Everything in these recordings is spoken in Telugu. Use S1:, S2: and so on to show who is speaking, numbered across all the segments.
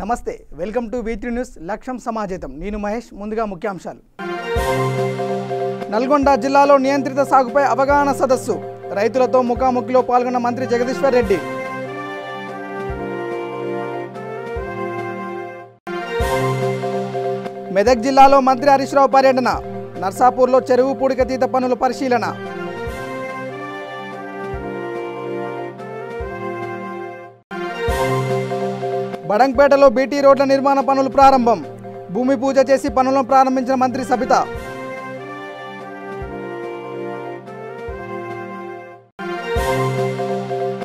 S1: నమస్తే వెల్కమ్ టు V3 న్యూస్ లక్ష్యం సమాజేతం నేను మహేష్ ముందుగా ముఖ్యాంశాలు నల్గొండ జిల్లాలో నియంత్రిత సాగుపై అవగాహన సదస్సు రైతులతో ముఖాముఖిలో పాల్గొన్న మంత్రి జగదీశ్వర్ రెడ్డి మెదక్ జిల్లాలో మంత్రి హరీష్ రావు పర్యటన నర్సాపూర్లో చెరువు పూడికతీత పనుల పరిశీలన బడంగ్పేటలో బీటీ రోడ్ల నిర్మాణ పనులు ప్రారంభం భూమి పూజ చేసి పనులను ప్రారంభించిన మంత్రి సబిత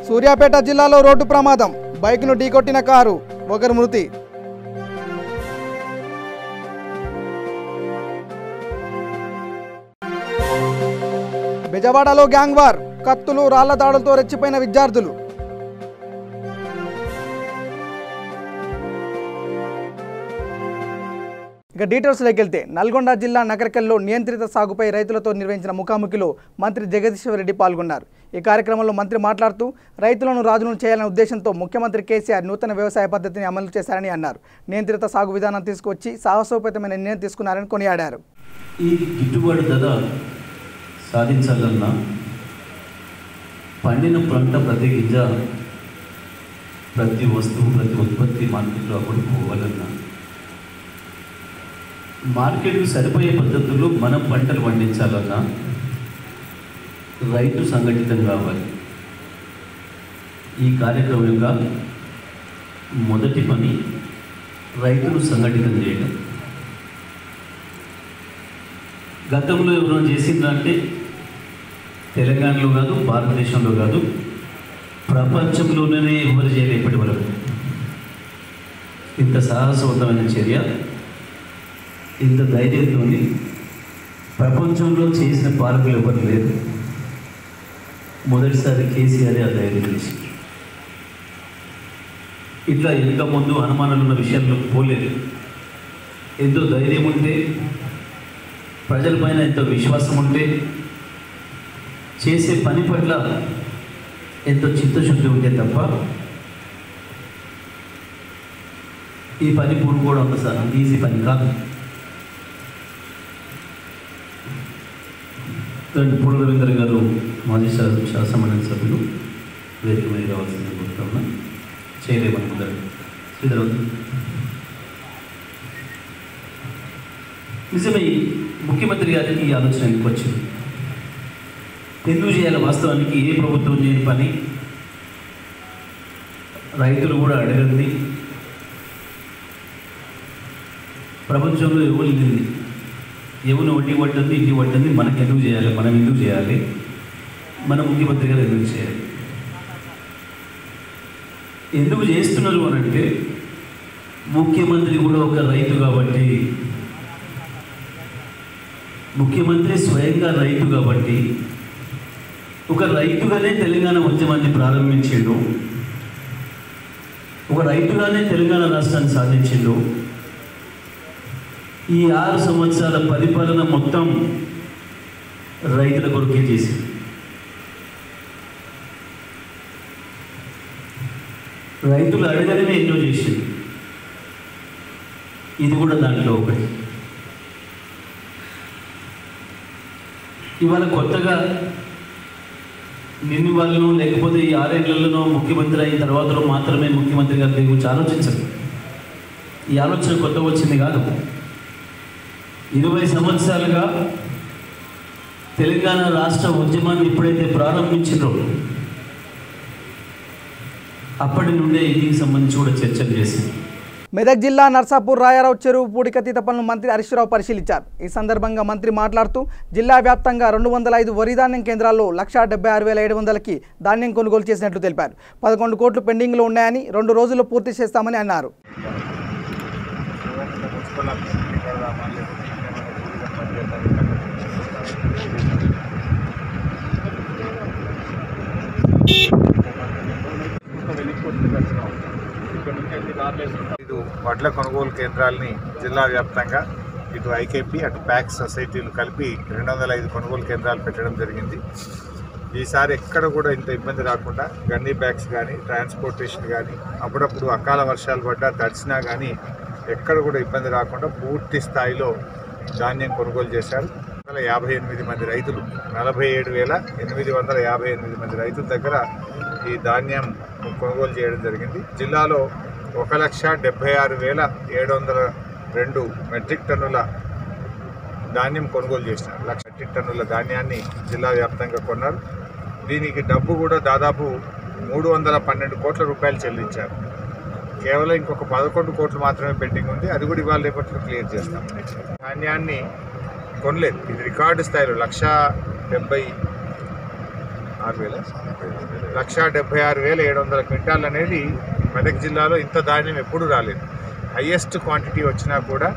S1: సూర్యాపేట జిల్లాలో రోడ్డు ప్రమాదం బైక్ను ఢీకొట్టిన కారు ఒకరు మృతి బెజవాడలో గ్యాంగ్ వార్ కత్తులు రాళ్ల దాడులతో రెచ్చిపోయిన విద్యార్థులు ఇక డీటెయిల్స్లోకి వెళ్తే నల్గొండ జిల్లా నగరకల్లో నియంత్రిత సాగుపై రైతులతో నిర్వహించిన ముఖాముఖిలో మంత్రి జగదీశ్వర్ రెడ్డి పాల్గొన్నారు. ఈ కార్యక్రమంలో మంత్రి మాట్లాడుతూ రైతులను రాజులను చేయాలనే ఉద్దేశంతో ముఖ్యమంత్రి కేసీఆర్ నూతన వ్యవసాయ పద్ధతిని అమలు చేశారని అన్నారు. నియంత్రిత సాగు విధానం తీసుకొచ్చి సాహసోపేతమైన నిర్ణయం తీసుకున్నారని కొనియాడారు.
S2: ఈ గిట్టుబాటు ధర సాధించాలన్నా పండిన పంట ప్రతి గింజ ప్రతి వస్తువు ప్రతి ఉత్పత్తి మార్కెట్లో అప్పుడు పోవాలన్నా మార్కెట్కు సరిపోయే పద్ధతుల్లో మనం పంటలు పండించాలన్నా రైతు సంఘటితం కావాలి. ఈ కార్యక్రమం యొక్క మొదటి పని రైతును సంఘటితం చేయడం. గతంలో ఎవరైనా చేసిందంటే తెలంగాణలో కాదు, భారతదేశంలో కాదు, ప్రపంచంలోనే ఎవరు చేయలేదు ఇప్పటి వరకు ఇంత సాహసవంతమైన చర్య, ఇంత ధైర్యంతో ప్రపంచంలో చేసిన పాలకులు ఎవరు లేరు. మొదటిసారి కేసీఆర్ ఆ ధైర్యం చేసి ఇట్లా ఇంకా ముందు అనుమానాలు ఉన్న విషయాల్లో పోలేదు. ఎంతో ధైర్యం ఉంటే, ప్రజలపైన ఎంతో విశ్వాసం ఉంటే, చేసే పని పట్ల ఎంతో చిత్తశుద్ధి ఉంటే తప్ప ఈ పని పూనుకోవడం ఒకసారి ఈజీ పని కాదు. పూల రవీంద్ర గారు మాజీ శాసనమండలి సభ్యులు వేదిక మీద రావాల్సింది కోరుతున్నా. చేయలేమనుకుంటారు శ్రీధర్. నిజమే ముఖ్యమంత్రి గారికి ఈ ఆలోచన ఎందుకు వచ్చింది, ఎందుకు చేయాలి? వాస్తవానికి ఏ ప్రభుత్వం చేయని పని, రైతులు కూడా అడగండి, ప్రపంచంలో ఎవరు లేదు, ఎవరు వడ్డీ పట్టింది ఇంటి పట్టింది, మనకు ఎందుకు చేయాలి, మనం ఎందుకు చేయాలి, మన ముఖ్యమంత్రి గారు ఎందుకు చేయాలి? ఎందుకు చేస్తున్నారు అని అంటే ముఖ్యమంత్రి కూడా ఒక రైతు కాబట్టి, ముఖ్యమంత్రి స్వయంగా రైతు కాబట్టి, ఒక రైతుగానే తెలంగాణ ఉద్యమాన్ని ప్రారంభించిండు, ఒక రైతుగానే తెలంగాణ రాష్ట్రాన్ని సాధించిండు. ఈ 6 సంవత్సరాల పరిపాలన మొత్తం రైతుల కొరకే చేసింది. రైతులు అడగడమే ఎన్నో చేసింది, ఇది కూడా దాంట్లో ఒకటి. ఇవాళ కొత్తగా నిన్ను వాళ్ళను లేకపోతే ఈ 6 ఏళ్లలో ముఖ్యమంత్రి అయిన తర్వాతలో మాత్రమే ముఖ్యమంత్రి గారి దగ్గర గురించి ఆలోచించరు. ఈ ఆలోచన కొత్త వచ్చింది కాదు. 20 సంవత్సరాలుగా తెలంగాణ రాష్ట్ర ఉద్యమాన్ని ఎప్పుడైతే ప్రారంభించిందో అప్పటి నుండే దీనికి సంబంధించి కూడా చర్చలు చేసింది.
S1: మెదక్ జిల్లా నర్సాపూర్ రాయారావు చెరువు పూడికతీత పనులను మంత్రి హరీష్ రావు పరిశీలించారు. ఈ సందర్భంగా మంత్రి మాట్లాడుతూ జిల్లా వ్యాప్తంగా 205 వరి ధాన్యం కేంద్రాల్లో 176,700కి ధాన్యం కొనుగోలు చేసినట్లు తెలిపారు. 11 కోట్లు పెండింగ్లో ఉన్నాయని 2 రోజుల్లో పూర్తి చేస్తామని అన్నారు.
S3: వడ్ల కొనుగోలు కేంద్రాలని జిల్లా వ్యాప్తంగా ఇటు ఐకేపీ అటు ప్యాక్స్ సొసైటీలు కలిపి 205 కొనుగోలు కేంద్రాలు పెట్టడం జరిగింది. ఈసారి ఎక్కడ కూడా ఇంత ఇబ్బంది రాకుండా గన్నీ బ్యాగ్స్ కానీ ట్రాన్స్పోర్టేషన్ కానీ అప్పుడప్పుడు అకాల వర్షాలు పడ్డా తడిసినా కానీ ఎక్కడ కూడా ఇబ్బంది రాకుండా పూర్తి స్థాయిలో ధాన్యం కొనుగోలు చేశారు. 58 మంది రైతులు 47,858 మంది రైతుల దగ్గర ఈ ధాన్యం కొనుగోలు చేయడం జరిగింది. జిల్లాలో 1,76,702 మెట్రిక్ టన్నుల ధాన్యం కొనుగోలు చేసినారు. 1,00,000 మెట్రిక్ టన్నుల ధాన్యాన్ని జిల్లా వ్యాప్తంగా కొన్నారు. దీనికి డబ్బు కూడా దాదాపు 312 కోట్ల రూపాయలు చెల్లించారు. కేవలం ఇంకొక 11 కోట్లు మాత్రమే పెండింగ్ ఉంది. అది కూడా ఇవాళ రేపట్లో క్లియర్ చేస్తాం. ధాన్యాన్ని కొనలేదు. ఇది రికార్డు స్థాయిలో 1,76,700 క్వింటాల్ అనేది మెదక్ జిల్లాలో ఇంత ధాన్యం ఎప్పుడూ రాలేదు. హయ్యెస్ట్ క్వాంటిటీ వచ్చినా కూడా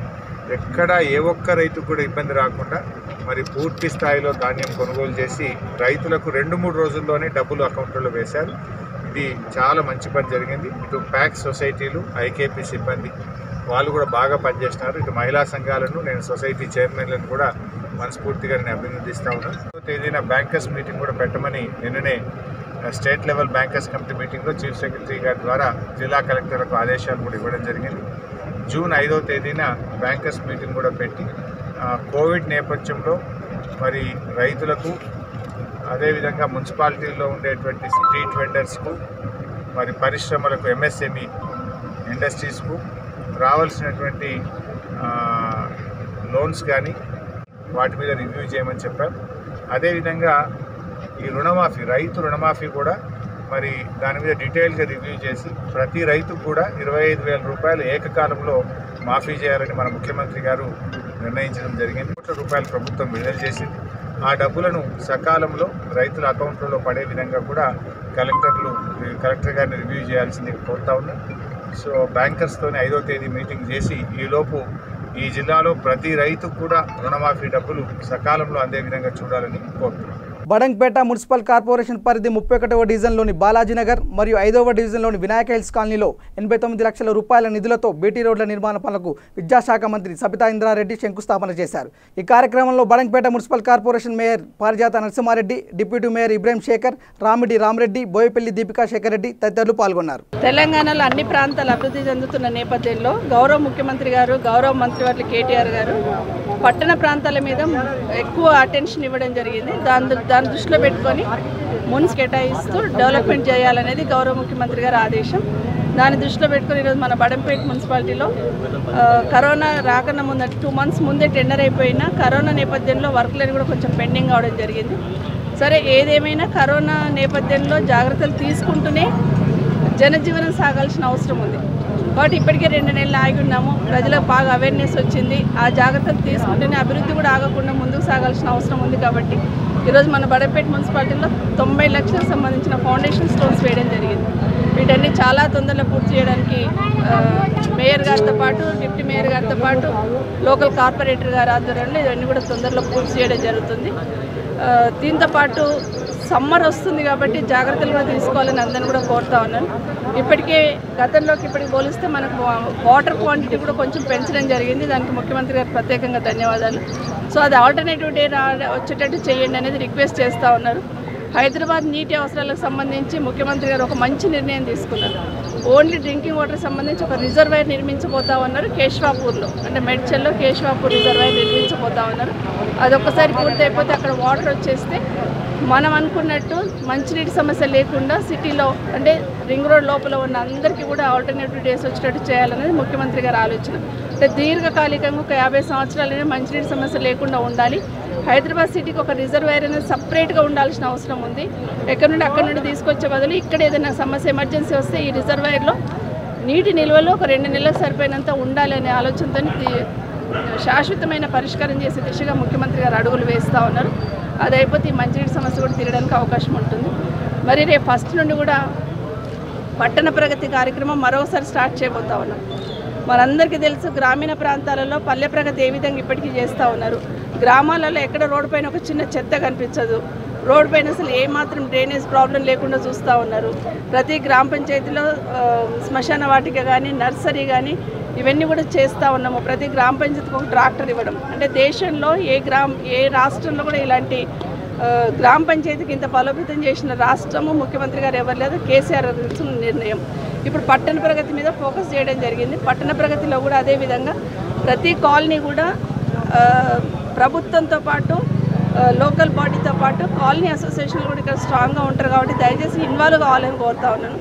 S3: ఎక్కడ ఏ ఒక్క రైతుకు కూడా ఇబ్బంది రాకుండా మరి పూర్తి స్థాయిలో ధాన్యం కొనుగోలు చేసి రైతులకు 2-3 రోజుల్లోనే డబ్బులు అకౌంట్లో వేశారు. ఇది చాలా మంచి పని జరిగింది. ఇటు ప్యాక్ సొసైటీలు, ఐకేపీ సిబ్బంది వాళ్ళు కూడా బాగా పనిచేస్తున్నారు. ఇటు మహిళా సంఘాలను, నేను సొసైటీ చైర్మన్లను కూడా మనస్ఫూర్తిగా నేను అభినందిస్తూ ఉన్నాను. తేదీన బ్యాంకర్స్ మీటింగ్ కూడా పెట్టమని నిన్ననే స్టేట్ లెవెల్ బ్యాంకర్స్ కమిటీ మీటింగ్లో చీఫ్ సెక్రటరీ గారి ద్వారా జిల్లా కలెక్టర్లకు ఆదేశాలు కూడా ఇవ్వడం జరిగింది. జూన్ 5వ తేదీన బ్యాంకర్స్ మీటింగ్ కూడా పెట్టి కోవిడ్ నేపథ్యంలో మరి రైతులకు అదేవిధంగా మున్సిపాలిటీల్లో ఉండేటువంటి స్ట్రీట్ వెండర్స్కు మరి పరిశ్రమలకు, ఎంఎస్ఎంఈ ఇండస్ట్రీస్కు రావాల్సినటువంటి లోన్స్ కానీ వాటి మీద రివ్యూ చేయమని చెప్పారు. అదేవిధంగా ఈ రుణమాఫీ, రైతు రుణమాఫీ కూడా మరి దాని మీద డీటెయిల్గా రివ్యూ చేసి ప్రతి రైతుకు కూడా 25,000 రూపాయలు ఏకకాలంలో మాఫీ చేయాలని మన ముఖ్యమంత్రి గారు నిర్ణయించడం జరిగింది. కోట్ల రూపాయలు ప్రభుత్వం విడుదల చేసింది. ఆ డబ్బులను సకాలంలో రైతుల అకౌంట్లలో పడే విధంగా కూడా కలెక్టర్ గారిని రివ్యూ చేయాల్సింది కోరుతా ఉన్నా. సో బ్యాంకర్స్తోనే 5వ తేదీ మీటింగ్ చేసి ఈలోపు ఈ జిల్లాలో ప్రతి రైతుకు కూడా రుణమాఫీ డబ్బులు సకాలంలో అందే విధంగా చూడాలని కోరుతున్నాం.
S1: బడంగ్పేట మున్సిపల్ కార్పొరేషన్ పరిధి 31వ డివిజన్లోని బాలాజీనగర్ మరియు 5వ డివిజన్లోని వినాయక హిల్స్ కాలనీలో 89 లక్షల రూపాయల నిధులతో బీటీ రోడ్ల నిర్మాణ పనులకు విద్యాశాఖ మంత్రి సబితా ఇంద్రారెడ్డి శంకుస్థాపన చేశారు. ఈ కార్యక్రమంలో బడంగ్పేట మున్సిపల్ కార్పొరేషన్ మేయర్ పారిజాత నరసింహారెడ్డి, డిప్యూటీ మేయర్ ఇబ్రాహిం శేఖర్, రామిడి రామరెడ్డి, బోయపల్లి దీపికా శేఖర్ రెడ్డి తదితరులు పాల్గొన్నారు.
S4: తెలంగాణలో అన్ని ప్రాంతాలు అభివృద్ధి చెందుతున్న నేపథ్యంలో గౌరవ ముఖ్యమంత్రి గారు, గౌరవ మంత్రివర్యులు కేటీఆర్ గారు పట్టణ ప్రాంతాల మీద ఎక్కువ అటెన్షన్ ఇవ్వడం జరిగింది. దాన్ని దృష్టిలో పెట్టుకొని మున్సిపల్ కేటాయిస్తూ డెవలప్మెంట్ చేయాలనేది గౌరవ ముఖ్యమంత్రి గారి ఆదేశం. దాన్ని దృష్టిలో పెట్టుకొని ఈరోజు మన బడంపేట మున్సిపాలిటీలో కరోనా రాకన్నా ముందు 2 months ముందే టెండర్ అయిపోయినా కరోనా నేపథ్యంలో వర్క్లని కూడా కొంచెం పెండింగ్ అవడం జరిగింది. సరే, ఏదేమైనా కరోనా నేపథ్యంలో జాగ్రత్తలు తీసుకుంటూనే జనజీవనం సాగాల్సిన అవసరం ఉంది. కాబట్టి ఇప్పటికే 2 నెలలు ఆగి ఉన్నాము. ప్రజలకు బాగా అవేర్నెస్ వచ్చింది. ఆ జాగ్రత్తలు తీసుకుంటేనే అభివృద్ధి కూడా ఆగకుండా ముందుకు సాగాల్సిన అవసరం ఉంది. కాబట్టి ఈరోజు మన బడంపేట మున్సిపాలిటీలో 90 లక్షలకు సంబంధించిన ఫౌండేషన్ స్టోన్స్ వేయడం జరిగింది. వీటన్ని చాలా తొందరలో పూర్తి చేయడానికి మేయర్ గారితో పాటు, డిప్యూటీ మేయర్ గారితో పాటు లోకల్ కార్పొరేటర్ గారి ఆధ్వర్యంలో ఇవన్నీ కూడా తొందరలో పూర్తి చేయడం జరుగుతుంది. దీంతో పాటు సమ్మర్ వస్తుంది కాబట్టి జాగ్రత్తలు కూడా తీసుకోవాలని అందరిని కూడా కోరుతా ఉన్నాను. ఇప్పటికే గతంలోకి ఇప్పటికి పోలిస్తే మనకు వాటర్ క్వాంటిటీ కూడా కొంచెం పెంచడం జరిగింది. దానికి ముఖ్యమంత్రి గారికి ప్రత్యేకంగా ధన్యవాదాలు. సో అది ఆల్టర్నేటివ్ డే వచ్చేటట్టు చేయండి అనేది రిక్వెస్ట్ చేస్తూ ఉన్నారు. హైదరాబాద్ నీటి అవసరాలకు సంబంధించి ముఖ్యమంత్రి గారు ఒక మంచి నిర్ణయం తీసుకున్నారు. ఓన్లీ డ్రింకింగ్ వాటర్ సంబంధించి ఒక రిజర్వాయర్ నిర్మించబోతా ఉన్నారు. కేశవాపూర్లో, అంటే మెడ్చల్లో కేశవాపూర్ రిజర్వాయర్ నిర్మించబోతా ఉన్నారు. అది ఒక్కసారి పూర్తి అయిపోతే అక్కడ వాటర్ వచ్చేస్తే మనం అనుకున్నట్టు మంచినీటి సమస్య లేకుండా సిటీలో, అంటే రింగ్ రోడ్ లోపల ఉన్న అందరికీ కూడా ఆల్టర్నేటివ్ డేస్ వచ్చేటట్టు చేయాలనేది ముఖ్యమంత్రి గారి ఆలోచన. అంటే దీర్ఘకాలికంగా ఒక 50 సంవత్సరాలనే మంచినీటి సమస్య లేకుండా ఉండాలి. హైదరాబాద్ సిటీకి ఒక రిజర్వాయర్ అనేది సపరేట్గా ఉండాల్సిన అవసరం ఉంది. ఎక్కడి నుండి అక్కడి నుండి తీసుకొచ్చే బదులు ఇక్కడ ఏదైనా సమస్య ఎమర్జెన్సీ వస్తే ఈ రిజర్వాయర్లో నీటి నిల్వలో ఒక 2 నెలలకు సరిపోయినంత ఉండాలి అనే ఆలోచనతో శాశ్వతమైన పరిష్కారం చేసే దిశగా ముఖ్యమంత్రి గారు అడుగులు వేస్తూ ఉన్నారు. అది అయిపోతే ఈ మంచినీటి సమస్య కూడా తీరడానికి అవకాశం ఉంటుంది. మరి రేపు 1st నుండి కూడా పట్టణ ప్రగతి కార్యక్రమం మరోసారి స్టార్ట్ చేయబోతా ఉన్నాం. మనందరికీ తెలుసు, గ్రామీణ ప్రాంతాలలో పల్లె ప్రగతి ఏ విధంగా ఇప్పటికీ చేస్తూ ఉన్నారు. గ్రామాలలో ఎక్కడ రోడ్డు పైన ఒక చిన్న చెత్త కనిపించదు. రోడ్డు పైన అసలు ఏమాత్రం డ్రైనేజ్ ప్రాబ్లం లేకుండా చూస్తూ ఉన్నారు. ప్రతి గ్రామ పంచాయతీలో శ్మశాన వాటిక కానీ, నర్సరీ కానీ ఇవన్నీ కూడా చేస్తూ ఉన్నాము. ప్రతి గ్రామ పంచాయతీకి ఒక ట్రాక్టర్ ఇవ్వడం, అంటే దేశంలో ఏ రాష్ట్రంలో కూడా ఇలాంటి గ్రామ పంచాయతీకి ఇంత బలోపేతం చేసిన రాష్ట్రము ముఖ్యమంత్రి గారు ఎవరు లేదు, కేసీఆర్ తీసుకున్న నిర్ణయం. ఇప్పుడు పట్టణ ప్రగతి మీద ఫోకస్ చేయడం జరిగింది. పట్టణ ప్రగతిలో కూడా అదేవిధంగా ప్రతి కాలనీ కూడా ప్రభుత్వంతో పాటు లోకల్ బాడీతో పాటు కాలనీ అసోసియేషన్లు కూడా ఇక్కడ స్ట్రాంగ్గా ఉంటారు కాబట్టి దయచేసి ఇన్వాల్వ్ కావాలని కోరుతా ఉన్నాను.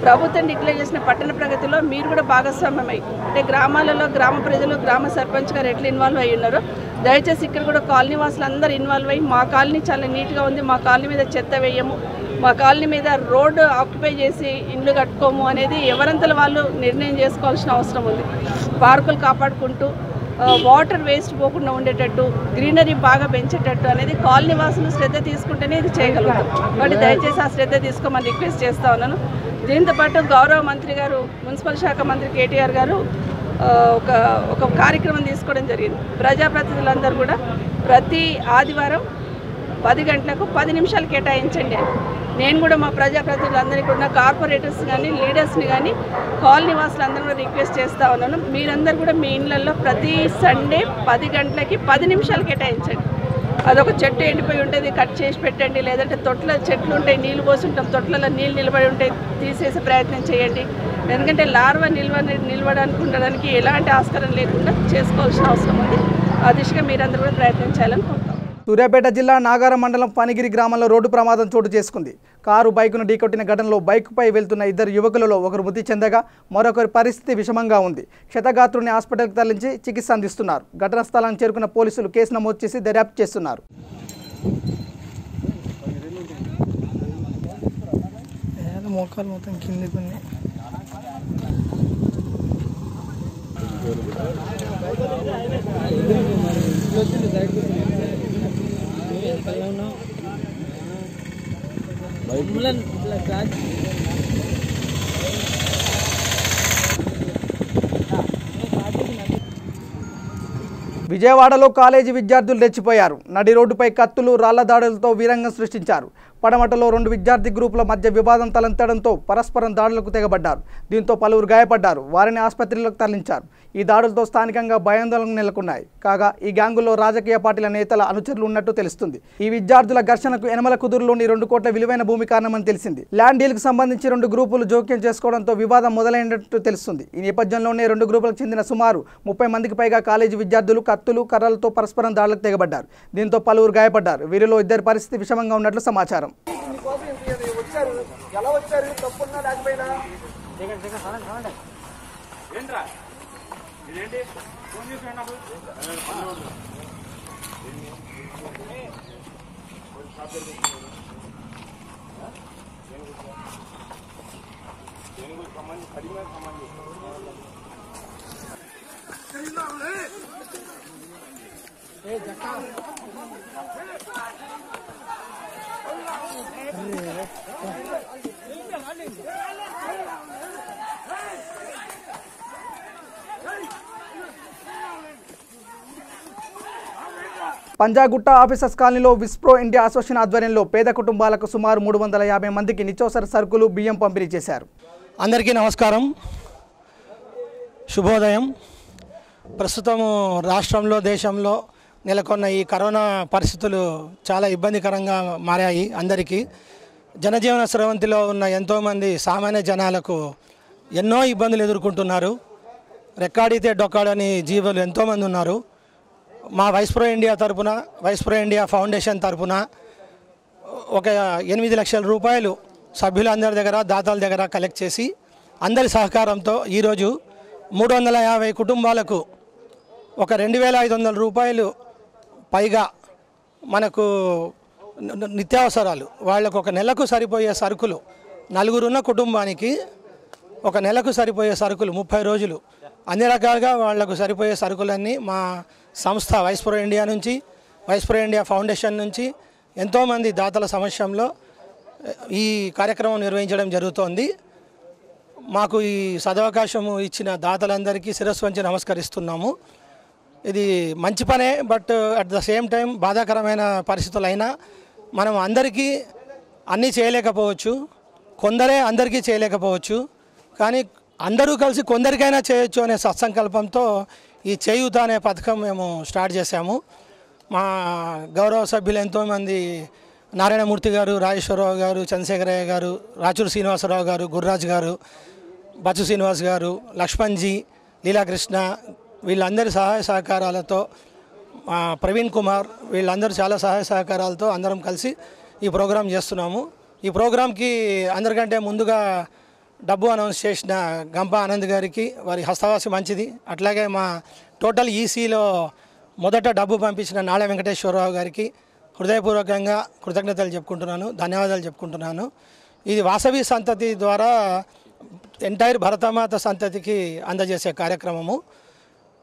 S4: ప్రభుత్వం డిక్లేర్ చేసిన పట్టణ ప్రగతిలో మీరు కూడా భాగస్వామ్యమై అంటే గ్రామాలలో గ్రామ ప్రజలు గ్రామ సర్పంచ్ గారు ఎట్లా ఇన్వాల్వ్ అయ్యి ఉన్నారో దయచేసి ఇక్కడ కూడా కాలనీ వాసులు అందరూ ఇన్వాల్వ్ అయ్యి మా కాలనీ చాలా నీట్గా ఉంది, మా కాలనీ మీద చెత్త వేయము, మా కాలనీ మీద రోడ్డు ఆక్యుపై చేసి ఇండ్లు కట్టుకోము అనేది ఎవరంతలో వాళ్ళు నిర్ణయం చేసుకోవాల్సిన అవసరం ఉంది. పార్కులు కాపాడుకుంటూ వాటర్ వేస్ట్ పోకుండా ఉండేటట్టు గ్రీనరీ బాగా పెంచేటట్టు అనేది కాలనీ వాసులు శ్రద్ధ తీసుకుంటేనే ఇది చేయగలుగుతాం. కాబట్టి దయచేసి ఆ శ్రద్ధ తీసుకోమని రిక్వెస్ట్ చేస్తూ ఉన్నాను. దీంతోపాటు గౌరవ మంత్రి గారు మున్సిపల్ శాఖ మంత్రి కేటీఆర్ గారు ఒక కార్యక్రమం తీసుకోవడం జరిగింది. ప్రజాప్రతినిధులందరూ కూడా ప్రతి ఆదివారం 10 గంటలకు 10 నిమిషాలు కేటాయించండి అని నేను కూడా మా ప్రజాప్రతినిధులందరికీ కూడా కార్పొరేటర్స్ కానీ లీడర్స్ని కానీ కాలనీ వాసులందరూ కూడా రిక్వెస్ట్ చేస్తూ ఉన్నాను. మీరందరూ కూడా మీ ఇళ్లలో ప్రతి సండే 10 గంటలకి 10 నిమిషాలు కేటాయించండి. అదొక చెట్టు ఎండిపోయి ఉంటుంది, కట్ చేసి పెట్టండి. లేదంటే తొట్ల చెట్లు ఉంటాయి, నీళ్ళు పోసుంటాం, తొట్లలో నీళ్ళు నిలబడి ఉంటాయి, తీసేసే ప్రయత్నం చేయండి. ఎందుకంటే లార్వా నిలవడానికి ఉండడానికి ఎలాంటి ఆస్కారం లేకుండా చేసుకోవాల్సిన అవసరం ఉంది. ఆ దిశగా మీరందరూ కూడా ప్రయత్నం చేయాలని కోరుతాం.
S1: సూర్యాపేట జిల్లా నాగారం మండలం పనిగిరి గ్రామంలో రోడ్డు ప్రమాదం చోటు చేసుకుంది. కారు బైకును ఢీకొట్టిన ఘటనలో బైకుపై వెళ్తున్న 2 యువకులలో ఒకరు మృతి చెందగా మరొకరి పరిస్థితి విషమంగా ఉంది. క్షతగాత్రుని హాస్పిటల్కి తరలించి చికిత్స అందిస్తున్నారు. ఘటనా స్థలానికి చేరుకున్న పోలీసులు కేసు నమోదు చేసి దర్యాప్తు చేస్తున్నారు.
S5: మోకాలు మొత్తం కిందికి ఉన్నాయి.
S1: విజయవాడలో కాలేజీ విద్యార్థులు రెచ్చిపోయారు. నడి రోడ్డుపై కత్తులు రాళ్ల దాడులతో వీరంగం సృష్టించారు. పడమటలో 2 విద్యార్థి గ్రూపుల మధ్య వివాదం తలెత్తడంతో పరస్పరం దాడులకు తెగబడ్డారు. దీంతో పలువురు గాయపడ్డారు. వారిని ఆసుపత్రిలోకి తరలించారు. ఈ దాడులతో స్థానికంగా భయాందోళనలు నెలకొన్నాయి. కాగా ఈ గ్యాంగుల్లో రాజకీయ పార్టీల నేతల అనుచరులు ఉన్నట్టు తెలుస్తుంది. ఈ విద్యార్థుల ఘర్షణకు యనమల కుదురులోని 2 కోట్ల విలువైన భూమి కారణమని తెలిసింది. ల్యాండ్ డీల్కు సంబంధించి 2 గ్రూపులు జోక్యం చేసుకోవడంతో వివాదం మొదలైనట్టు తెలుస్తుంది. ఈ నేపథ్యంలోనే 2 గ్రూపులకు చెందిన సుమారు 30 మందికి పైగా కాలేజీ విద్యార్థులు కత్తులు కర్రలతో పరస్పరం దాడులకు తెగబడ్డారు. దీంతో పలువురు గాయపడ్డారు. వీరిలో 2 పరిస్థితి విషమంగా ఉన్నట్లు సమాచారం. పంజాగుట్ట ఆఫీసర్స్ కాలనీలో విస్ప్రో ఇండియా అసోసియేషన్ ఆధ్వర్యంలో పేద కుటుంబాలకు సుమారు 350 మందికి నిత్యావసర సరుకులు బియ్యం పంపిణీ చేశారు.
S5: అందరికీ నమస్కారం, శుభోదయం. ప్రస్తుతం రాష్ట్రంలో దేశంలో నెలకొన్న ఈ కరోనా పరిస్థితులు చాలా ఇబ్బందికరంగా మారాయి. అందరికీ జనజీవన స్రవంతిలో ఉన్న ఎంతోమంది సామాన్య జనాలకు ఎన్నో ఇబ్బందులు ఎదుర్కొంటున్నారు. రెక్కాడితే డొక్కాడని జీవులు ఎంతోమంది ఉన్నారు. మా వైస్ప్రో ఇండియా తరపున, వైస్ప్రో ఇండియా ఫౌండేషన్ తరపున ఒక 8 లక్షల రూపాయలు సభ్యులందరి దగ్గర, దాతల దగ్గర కలెక్ట్ చేసి అందరి సహకారంతో ఈరోజు 350 కుటుంబాలకు ఒక 2500 రూపాయలు పైగా మనకు నిత్యావసరాలు, వాళ్ళకు ఒక నెలకు సరిపోయే సరుకులు, 4 ఉన్న కుటుంబానికి ఒక నెలకు సరిపోయే సరుకులు 30 రోజులు అన్ని రకాలుగా వాళ్లకు సరిపోయే సరుకులన్నీ మా సంస్థ వైస్ప్రో ఇండియా నుంచి, వైస్ప్రో ఇండియా ఫౌండేషన్ నుంచి ఎంతోమంది దాతల సమక్షంలో ఈ కార్యక్రమం నిర్వహించడం జరుగుతోంది. మాకు ఈ సదవకాశము ఇచ్చిన దాతలందరికీ శిరస్సు వంచి నమస్కరిస్తున్నాము. ఇది మంచి పనే, but at the same time బాధాకరమైన పరిస్థితులైనా మనం అందరికీ అన్నీ చేయలేకపోవచ్చు, కొందరే అందరికీ చేయలేకపోవచ్చు. కానీ అందరూ కలిసి కొందరికైనా చేయొచ్చు అనే సత్సంకల్పంతో ఈ చేయూత అనే పథకం మేము స్టార్ట్ చేశాము. మా గౌరవ సభ్యులు ఎంతోమంది నారాయణమూర్తి గారు, రాజేశ్వరరావు గారు, చంద్రశేఖరయ్య గారు, రాచూరు శ్రీనివాసరావు గారు, గుర్రాజ్ గారు, బచ్చు శ్రీనివాస్ గారు, లక్ష్మణ్జీ, లీలాకృష్ణ వీళ్ళందరి సహాయ సహకారాలతో ప్రవీణ్ కుమార్ వీళ్ళందరూ చాలా సహాయ సహకారాలతో అందరం కలిసి ఈ ప్రోగ్రాం చేస్తున్నాము. ఈ ప్రోగ్రాంకి అందరికంటే ముందుగా డబ్బు అనౌన్స్ చేసిన గంప ఆనంద్ గారికి వారి హస్తవాసి మంచిది. అట్లాగే మా టోటల్ ఈసీలో మొదట డబ్బు పంపించిన నాళ వెంకటేశ్వరరావు గారికి హృదయపూర్వకంగా కృతజ్ఞతలు చెప్పుకుంటున్నాను, ధన్యవాదాలు చెప్పుకుంటున్నాను. ఇది వాసవి సంతతి ద్వారా ఎంటైర్ భరతమాత సంతతికి అందజేసే కార్యక్రమము.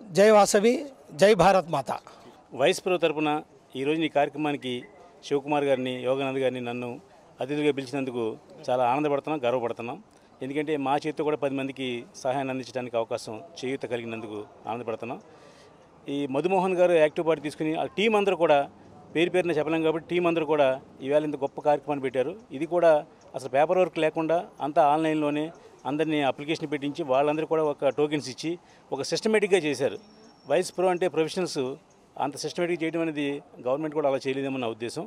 S5: జై వాసవి, జై భారత్ మాత.
S6: వైస్ ప్రో తరపున ఈరోజు ఈ కార్యక్రమానికి శివకుమార్ గారిని, యోగానంద్ గారిని నన్ను అతిథిగా పిలిచినందుకు చాలా ఆనందపడుతున్నాం, గర్వపడుతున్నాం. ఎందుకంటే మా చేతితో కూడా 10 మందికి సహాయాన్ని అందించడానికి అవకాశం చేయూత కలిగినందుకు ఆనందపడుతున్నాం. ఈ మధుమోహన్ గారు యాక్టివ్ పార్టీ తీసుకుని ఆ టీం అందరూ కూడా పేరు పేరున చెప్పలేం కాబట్టి టీం అందరూ కూడా ఈవేళ ఇంత గొప్ప కార్యక్రమాన్ని పెట్టారు. ఇది కూడా అసలు పేపర్ వర్క్ లేకుండా అంతా ఆన్లైన్లోనే అందరినీ అప్లికేషన్ పెట్టించి వాళ్ళందరూ కూడా ఒక టోకెన్స్ ఇచ్చి ఒక సిస్టమేటిక్గా చేశారు. వైస్ ప్రో అంటే ప్రొఫెషనల్స్ అంత సిస్టమేటిక్ చేయడం అనేది గవర్నమెంట్ కూడా అలా చేయలేదేమో నా ఉద్దేశం.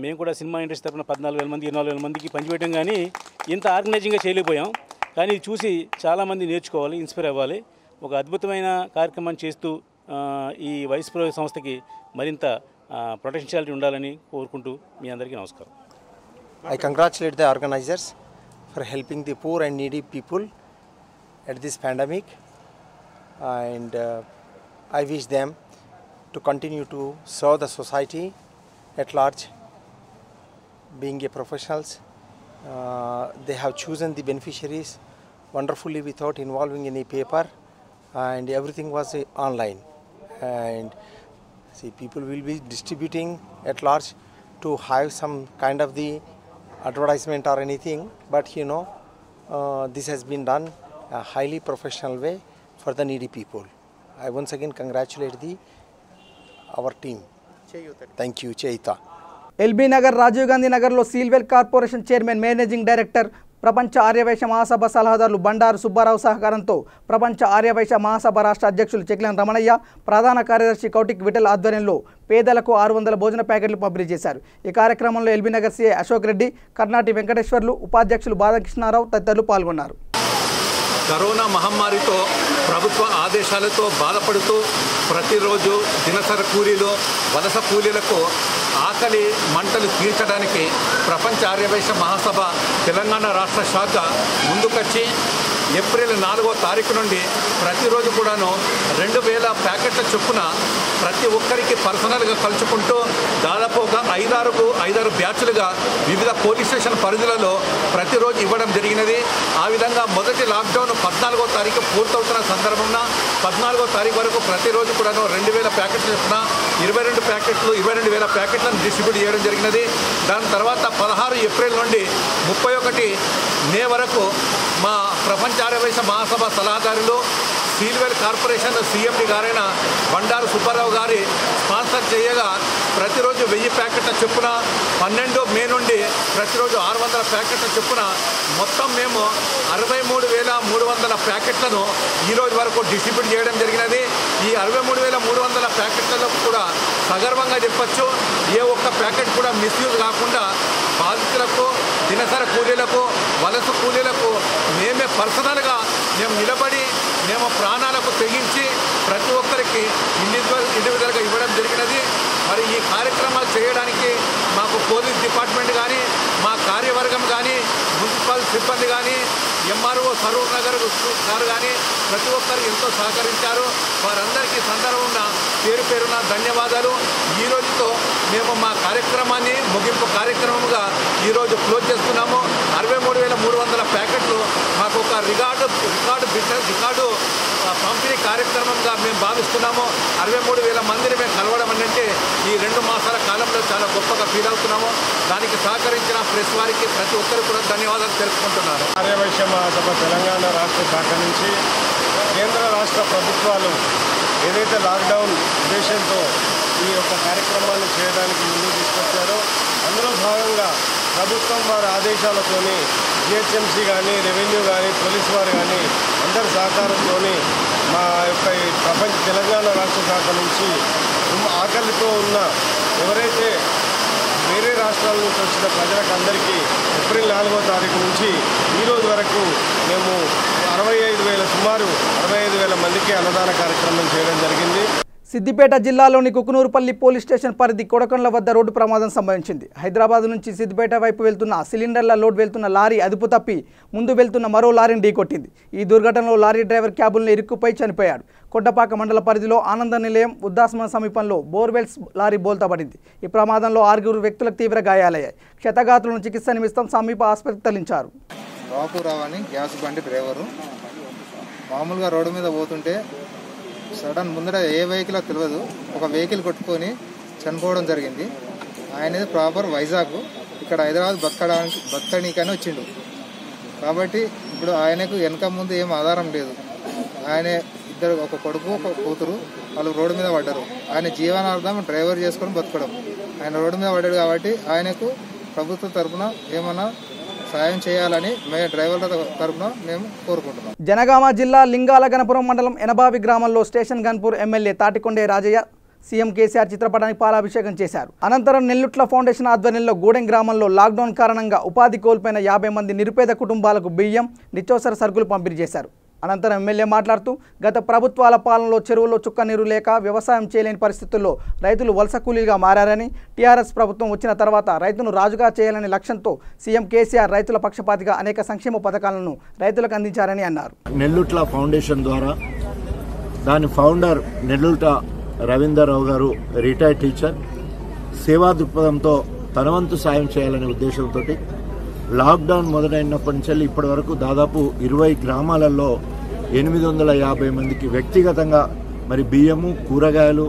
S6: మేము కూడా సినిమా ఇండస్ట్రీ తరఫున 14,000 మంది 24,000 మందికి పంచిపెట్టాం, కానీ ఇంత ఆర్గనైజింగ్గా చేయలేకపోయాం. కానీ ఇది చూసి చాలామంది నేర్చుకోవాలి, ఇన్స్పైర్ అవ్వాలి. ఒక అద్భుతమైన కార్యక్రమాన్ని చేస్తూ ఈ వైస్ ప్రో సంస్థకి మరింత పొటెన్షియాలిటీ ఉండాలని కోరుకుంటూ మీ అందరికీ నమస్కారం.
S7: I congratulate the organizers for helping the poor and needy people at this pandemic, and I wish them to continue to serve the society at large. Being a professionals, they have chosen the beneficiaries wonderfully without involving any paper, and everything was online. And see, people will be distributing at large to have some kind of the advertisement or anything, but this has been done a highly professional way for the needy people. I once again congratulate our team. Thank you, Cheita.
S1: LB Nagar, Rajiv Gandhi నగర్లో సీల్వెల్ కార్పొరేషన్ చైర్మన్, మేనేజింగ్ డైరెక్టర్, ప్రపంచ ఆర్యవైశ్య మహాసభ సలహాదారులు బండారు సుబ్బారావు సహకారంతో ప్రపంచ ఆర్యవైశ్య మహాసభ రాష్ట్ర అధ్యక్షులు చెక్లెన్ రమణయ్య, ప్రధాన కార్యదర్శి కౌటిక్ విఠల్ ఆధ్వర్యంలో పేదలకు 600 భోజన ప్యాకెట్లు పంపిణీ చేశారు. ఈ కార్యక్రమంలో ఎల్బీ నగర్ సిఐ అశోక్ రెడ్డి, కర్ణాటి వెంకటేశ్వర్లు, ఉపాధ్యక్షులు బాలకృష్ణారావు తదితరులు పాల్గొన్నారు.
S8: కరోనా మహమ్మారితో ప్రభుత్వ ఆదేశాలతో బాధపడుతూ ప్రతిరోజు దినసరి కూలీలు, వలస కూలీలకు ఆకలి మంటలు తీర్చడానికి ప్రపంచ ఆర్యవైశ్య మహాసభ తెలంగాణ రాష్ట్ర శాఖ ముందుకొచ్చి ఏప్రిల్ 4వ తారీఖు నుండి ప్రతిరోజు కూడాను 2000 ప్యాకెట్ల చొప్పున ప్రతి ఒక్కరికి పర్సనల్గా కలుచుకుంటూ దాదాపు ఒక 5-6 బ్యాచ్లుగా వివిధ పోలీస్ స్టేషన్ పరిధులలో ప్రతిరోజు ఇవ్వడం జరిగినది. ఆ విధంగా మొదటి లాక్డౌన్ 14వ తారీఖు పూర్తవుతున్న సందర్భంగా 14వ తారీఖు వరకు ప్రతిరోజు కూడాను 2000 ప్యాకెట్లు చొప్పున 22,000 ప్యాకెట్లను డిస్ట్రిబ్యూట్ చేయడం జరిగినది. దాని తర్వాత 16 ఏప్రిల్ నుండి 31 మే వరకు మా ప్రపంచ ఆర్యవైశ్య మహాసభ సలహాదారులు, సీల్వెల్ కార్పొరేషన్ సిఎండి గారైన బండారు సుబ్బారావు గారి స్పాన్సర్ చేయగా ప్రతిరోజు 1000 ప్యాకెట్ల చొప్పున 12 మే నుండి ప్రతిరోజు 600 ప్యాకెట్ల చొప్పున మొత్తం మేము 63,300 ప్యాకెట్లను ఈరోజు వరకు డిస్ట్రిబ్యూట్ చేయడం జరిగినది. ఈ 63,300 ప్యాకెట్లలో కూడా సగర్వంగా చెప్పచ్చు, ఏ ఒక్క ప్యాకెట్ కూడా మిస్యూజ్ కాకుండా బాధితులకు, దినసరి కూలీలకు, వలస కూలీలకు మేమే పర్సనల్గా నిలబడి మేము ప్రాణాలకు తెగించి ప్రతి ఒక్కరికి ఇండివిజువల్గా ఇవ్వడం జరిగినది. మరి ఈ కార్యక్రమాలు చేయడానికి మాకు పోలీస్ డిపార్ట్మెంట్ కానీ, మా కార్యవర్గం కానీ, మున్సిపల్ సిబ్బంది కానీ, ఎంఆర్ఓ సరూర్ నగర్ గారు కానీ ప్రతి ఒక్కరు ఎంతో సహకరించారు. వారందరికీ సందర్భంగా పేరున ధన్యవాదాలు. ఈ రోజుతో మేము మా కార్యక్రమాన్ని ముగింపు కార్యక్రమంగా ఈరోజు క్లోజ్ చేస్తున్నాము. 63,300 ప్యాకెట్లు మాకు ఒక రికార్డు పంపిణీ కార్యక్రమంగా మేము భావిస్తున్నాము. 63,000 మందిని మేము కలవడం అంటే ఈ 2 మాసాల కాలంలో చాలా గొప్పగా ఫీల్ అవుతున్నాము. దానికి సహకరించిన ప్రెస్ వారికి ప్రతి ఒక్కరికి కూడా ధన్యవాదాలు తెలుపుకుంటున్నాను.
S9: ఆర్యవైశ్య మహాసభ తెలంగాణ రాష్ట్ర శాఖ నుంచి కేంద్ర రాష్ట్ర ప్రభుత్వాలు ఏదైతే లాక్డౌన్ ఉద్దేశంతో ఈ యొక్క కార్యక్రమాన్ని చేయడానికి ముందుకు తీసుకొచ్చారో అందులో భాగంగా ప్రభుత్వం వారి ఆదేశాలతోని జిహెచ్ఎంసీ కానీ, రెవెన్యూ కానీ, పోలీసు వారు కానీ అందరి సహకారంతో మా యొక్క ఈ తెలంగాణ రాష్ట్ర శాఖ నుంచి ఆకలితో ఉన్న ఎవరైతే వేరే రాష్ట్రాల నుంచి వచ్చిన ప్రజలకు అందరికీ ఏప్రిల్ 4వ తారీఖు నుంచి ఈరోజు వరకు మేము సుమారు 65,000 మందికి అన్నదాన కార్యక్రమం చేయడం జరిగింది.
S1: సిద్దిపేట జిల్లాలోని కుకునూరుపల్లి పోలీస్ స్టేషన్ పరిధి కొడకొండ్ల వద్ద రోడ్డు ప్రమాదం సంభవించింది. హైదరాబాద్ నుంచి సిద్దిపేట వైపు వెళ్తున్న సిలిండర్ల లోడ్ వెళ్తున్న లారీ అదుపు తప్పి ముందు వెళ్తున్న మరో లారీని ఢీకొట్టింది. ఈ దుర్ఘటనలో లారీ డ్రైవర్ క్యాబుల్ని ఇరుక్కుపై చనిపోయాడు. కొట్టపాక మండల పరిధిలో ఆనంద నిలయం ఉద్దాసమ సమీపంలో బోర్వెల్స్ లారీ బోల్తాపడింది. ఈ ప్రమాదంలో 6 వ్యక్తులకు తీవ్ర గాయాలయ్యాయి. క్షతగాత్రులను చికిత్స నిమిత్తం సమీప ఆసుపత్రికి తరలించారు.
S10: బాపురావు అని గ్యాస్ బండి డ్రైవరు మామూలుగా రోడ్డు మీద పోతుంటే సడన్ ముందర ఏ వెహికల్ తెలియదు, ఒక వెహికల్ కొట్టుకొని చనిపోవడం జరిగింది. ఆయన ప్రాపర్ వైజాగ్, ఇక్కడ హైదరాబాద్ బతకడానికని వచ్చిండు. కాబట్టి ఇప్పుడు ఆయనకు వెనక ముందు ఏం ఆధారం లేదు. ఆయన ఇద్దరు, ఒక కొడుకు ఒక కూతురు, వాళ్ళు రోడ్డు మీద పడ్డారు. ఆయన జీవనార్థం డ్రైవర్ చేసుకొని బతకడం. ఆయన రోడ్డు మీద పడ్డాడు కాబట్టి ఆయనకు ప్రభుత్వం తరఫున ఏమన్నా సాయం చేయాలని మేము డ్రైవర్ల తరఫున మేము కోరుకుంటున్నాం.
S1: జనగామ జిల్లా లింగాల గణపురం మండలం ఎనబావి గ్రామంలో station Ghanpur MLA Thatikonda Rajaiah CM KCR చిత్రపటానికి పాలాభిషేకం చేశారు. అనంతరం నెల్లుట్ల ఫౌండేషన్ ఆధ్వర్యంలో గూడెం గ్రామంలో లాక్డౌన్ కారణంగా ఉపాధి కోల్పోయిన 50 మంది నిరుపేద కుటుంబాలకు బియ్యం, నిత్యావసర సరుకులు పంపిణీ చేశారు. అనంతరం ఎమ్మెల్యే మాట్లాడుతూ గత ప్రభుత్వాల పాలనలో చెరువులో చుక్క నీరు లేక వ్యవసాయం చేయలేని పరిస్థితుల్లో రైతులు వలస కూలీలుగా మారారని, టీఆర్ఎస్ ప్రభుత్వం వచ్చిన తర్వాత రైతును రాజుగా చేయాలనే లక్ష్యంతో సీఎం కేసీఆర్ రైతుల పక్షపాతిగా అనేక సంక్షేమ పథకాలను రైతులకు అందించారని అన్నారు.
S11: నెల్లుట్ల ఫౌండేషన్ ద్వారా దాని ఫౌండర్ నెల్లుట్ల రవీందర్రావు గారు రిటైర్డ్ టీచర్, సేవా దృక్పథంతో తన వంతు సాయం చేయాలనే ఉద్దేశంతో లాక్డౌన్ మొదలైనప్పటి నుంచి ఇప్పటి వరకు దాదాపు 20 గ్రామాలలో 850 మందికి వ్యక్తిగతంగా మరి బియ్యము, కూరగాయలు,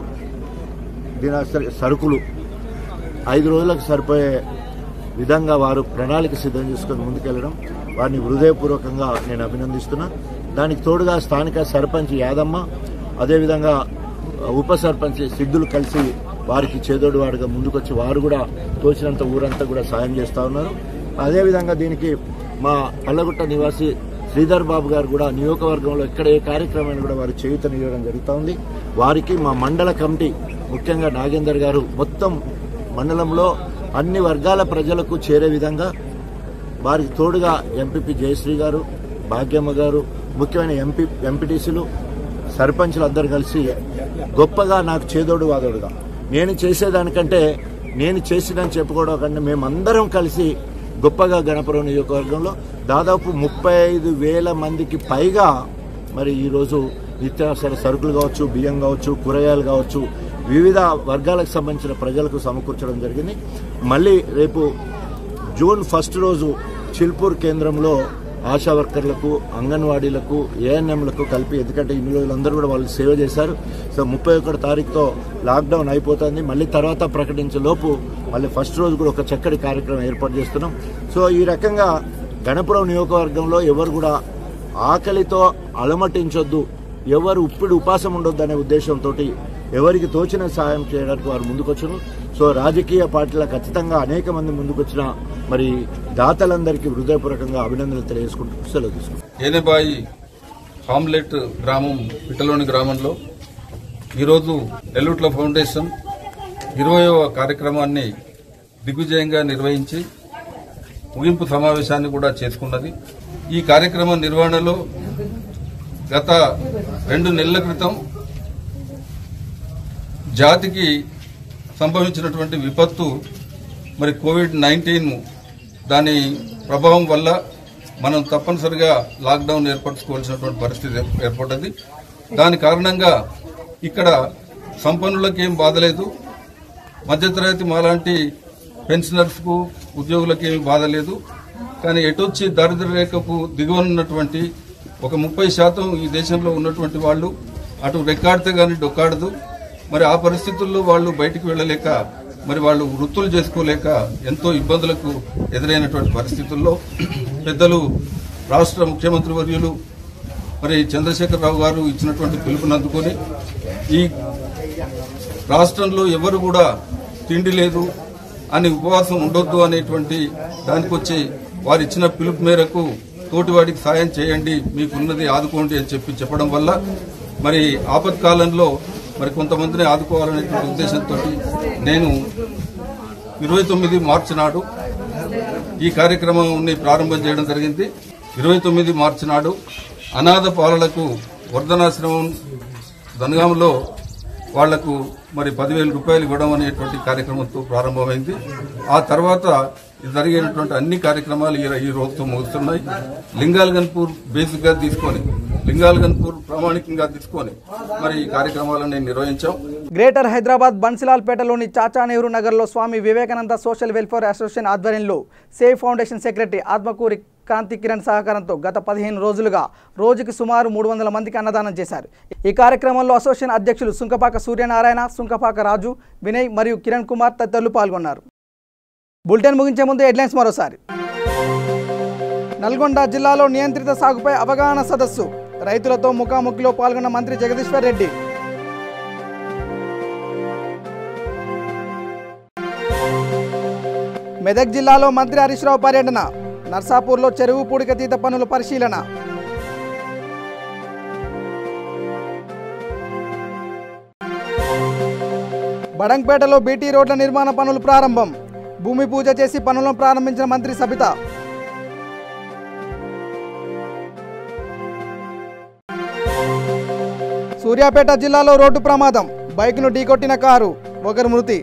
S11: సరుకులు 5 రోజులకు సరిపోయే విధంగా వారు ప్రణాళిక సిద్ధం చేసుకుని ముందుకెళ్లడం వారిని హృదయపూర్వకంగా నేను అభినందిస్తున్నా. దానికి తోడుగా స్థానిక సర్పంచ్ యాదమ్మ, అదేవిధంగా ఉప సర్పంచ్ సిద్ధులు కలిసి వారికి చేదోడు వాడుగా ముందుకొచ్చి వారు కూడా తోచినంత ఊరంతా కూడా సాయం చేస్తూ ఉన్నారు. అదేవిధంగా దీనికి మా పల్లగుట్ట నివాసి శ్రీధర్ బాబు గారు కూడా నియోజకవర్గంలో ఇక్కడ ఏ కార్యక్రమాన్ని కూడా వారు చేయూతనివ్వడం జరుగుతూ ఉంది. వారికి మా మండల కమిటీ ముఖ్యంగా నాగేందర్ గారు మొత్తం మండలంలో అన్ని వర్గాల ప్రజలకు చేరే విధంగా వారికి తోడుగా ఎంపీపీ జయశ్రీ గారు, భాగ్యమ్మ గారు, ముఖ్యమైన ఎంపీటీసీలు, సర్పంచ్లు అందరూ కలిసి గొప్పగా నాకు చేదోడు వాదోడుగా నేను చేసేదానికంటే నేను చేసినని చెప్పుకోవడం కంటే మేమందరం కలిసి గొప్పగా గణపురం నియోజకవర్గంలో దాదాపు 35,000 మందికి పైగా మరి ఈరోజు నిత్యావసర సరుకులు కావచ్చు, బియ్యం కావచ్చు, కూరగాయలు కావచ్చు, వివిధ వర్గాలకు సంబంధించిన ప్రజలకు సమకూర్చడం జరిగింది. మళ్ళీ రేపు జూన్ 1 రోజు చిల్పూర్ కేంద్రంలో ఆశా వర్కర్లకు, అంగన్వాడీలకు, ఏఎన్ఎంలకు కలిపి, ఎందుకంటే ఇన్ని రోజులందరూ కూడా వాళ్ళు సేవ చేశారు. సో 31 తారీఖుతో లాక్డౌన్ అయిపోతుంది. మళ్ళీ తర్వాత ప్రకటించే లోపు మళ్ళీ 1 రోజు కూడా ఒక చక్కటి కార్యక్రమం ఏర్పాటు చేస్తున్నాం. సో ఈ రకంగా గణపురం నియోజకవర్గంలో ఎవరు కూడా ఆకలితో అలమటించొద్దు, ఎవరు ఉపాసం ఉండొద్దు అనే ఉద్దేశంతో ఎవరికి తోచిన సాయం చేయడానికి వారు ముందుకొచ్చారు. సో రాజకీయ పార్టీల ఖచ్చితంగా అనేక మంది ముందుకొచ్చిన మరి దాతలందరికీ హృదయపూర్వకంగా అభినందనలు తెలియజేసుకుంటూ సెలవు తీసుకుంటాం.
S8: ఏనేబాయి హామ్లెట్ గ్రామం పిట్టలోని గ్రామంలో ఈరోజు నెల్లుట్ల ఫౌండేషన్ 20వ కార్యక్రమాన్ని దిగ్విజయంగా నిర్వహించి ముగింపు సమావేశాన్ని కూడా చేసుకున్నది. ఈ కార్యక్రమం నిర్వహణలో గత 2 నెలల క్రితం జాతికి సంభవించినటువంటి విపత్తు మరి కోవిడ్-19 దాని ప్రభావం వల్ల మనం తప్పనిసరిగా లాక్డౌన్ ఏర్పరచుకోవాల్సినటువంటి పరిస్థితి ఏర్పడ్డది. దాని కారణంగా ఇక్కడ సంపన్నులకు ఏం బాధ లేదు, మధ్యతరగతి మాలాంటి పెన్షనర్స్కు, ఉద్యోగులకు ఏమి బాధ లేదు. కానీ ఎటొచ్చి దారిద్ర్య రేఖకు దిగువనున్నటువంటి ఒక 30% ఈ దేశంలో ఉన్నటువంటి వాళ్ళు అటు రెక్కాడితే కానీ డొక్కాడదు. మరి ఆ పరిస్థితుల్లో వాళ్ళు బయటికి వెళ్లలేక, మరి వాళ్ళు వృత్తులు చేసుకోలేక ఎంతో ఇబ్బందులకు ఎదురైనటువంటి పరిస్థితుల్లో పెద్దలు రాష్ట్ర ముఖ్యమంత్రి వర్యులు మరి చంద్రశేఖరరావు గారు ఇచ్చినటువంటి పిలుపుని అందుకొని ఈ రాష్ట్రంలో ఎవరు కూడా తిండి లేదు అని ఉపవాసం ఉండొద్దు అనేటువంటి దానికి వచ్చి వారు ఇచ్చిన పిలుపు మేరకు తోటివాడికి సాయం చేయండి, మీకున్నది ఆదుకోండి అని చెప్పడం వల్ల మరి ఆపత్కాలంలో
S12: మరి కొంతమందిని ఆదుకోవాలనేటువంటి ఉద్దేశంతో నేను 29 మార్చి నాడు ఈ కార్యక్రమాన్ని ప్రారంభం చేయడం జరిగింది. 29 మార్చి నాడు అనాథ బాలలకు వర్ధనాశ్రమం దనగాంలో వాళ్లకు మరి 10,000 రూపాయలు ఇవ్వడం అనేటువంటి కార్యక్రమంతో ప్రారంభమైంది. ఆ తర్వాత జరిగినటువంటి అన్ని కార్యక్రమాలు ఈ రోజుతో ముగుస్తున్నాయి. లింగాలగన్పూర్ బేసిక్ గా తీసుకొని లింగాలగన్పూర్ ప్రామాణికంగా తీసుకొని మరి ఈ కార్యక్రమాలను నిర్వహించాం.
S1: గ్రేటర్ హైదరాబాద్ బన్సిలాల్పేటలోని చాచా నెహ్రూ నగర్లో Swami Vivekananda social welfare association ఆధ్వర్యంలో సేవ్ ఫౌండేషన్ సెక్రటరీ ఆత్మకూరి కాంతి కిరణ్ సహకారంతో గత 15 రోజులుగా రోజుకి సుమారు 300 మందికి అన్నదానం చేశారు. ఈ కార్యక్రమంలో అసోసియేషన్ అధ్యక్షులు సుంకపాక సూర్యనారాయణ, సుంకపాక రాజు, వినయ్ మరియు కిరణ్ కుమార్ తదితరులు పాల్గొన్నారు. బులెటిన్ ముగించే ముందు హెడ్లైన్స్ మరోసారి. నల్గొండ జిల్లాలో నియంత్రిత సాగుపై అవగాహన సదస్సు, రైతులతో ముఖాముఖిలో పాల్గొన్న మంత్రి జగదీశ్వర్ రెడ్డి. మెదక్ జిల్లాలో మంత్రి హరీష్ రావు పర్యటన, నర్సాపూర్లో చెరువు పూడికతీత పనుల పరిశీలన. బడంగ్పేటలో బీటీ రోడ్ల నిర్మాణ పనులు ప్రారంభం, భూమి పూజ చేసి పనులను ప్రారంభించిన మంత్రి సబితా. సూర్యాపేట జిల్లాలో రోడ్డు ప్రమాదం, బైక్ను ఢీకొట్టిన కారు, ఒకరు మృతి.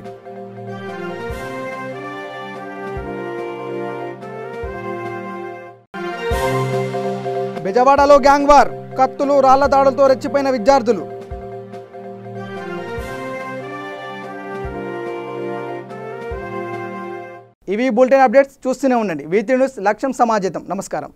S1: బెజవాడలో గ్యాంగ్ వార్, కత్తులు రాళ్ల దాడులతో రెచ్చిపోయిన విద్యార్థులు. ఇవి బులెటిన్ అప్డేట్స్. చూస్తూనే ఉండండి V3 న్యూస్, లక్ష్యం సమాజం. నమస్కారం.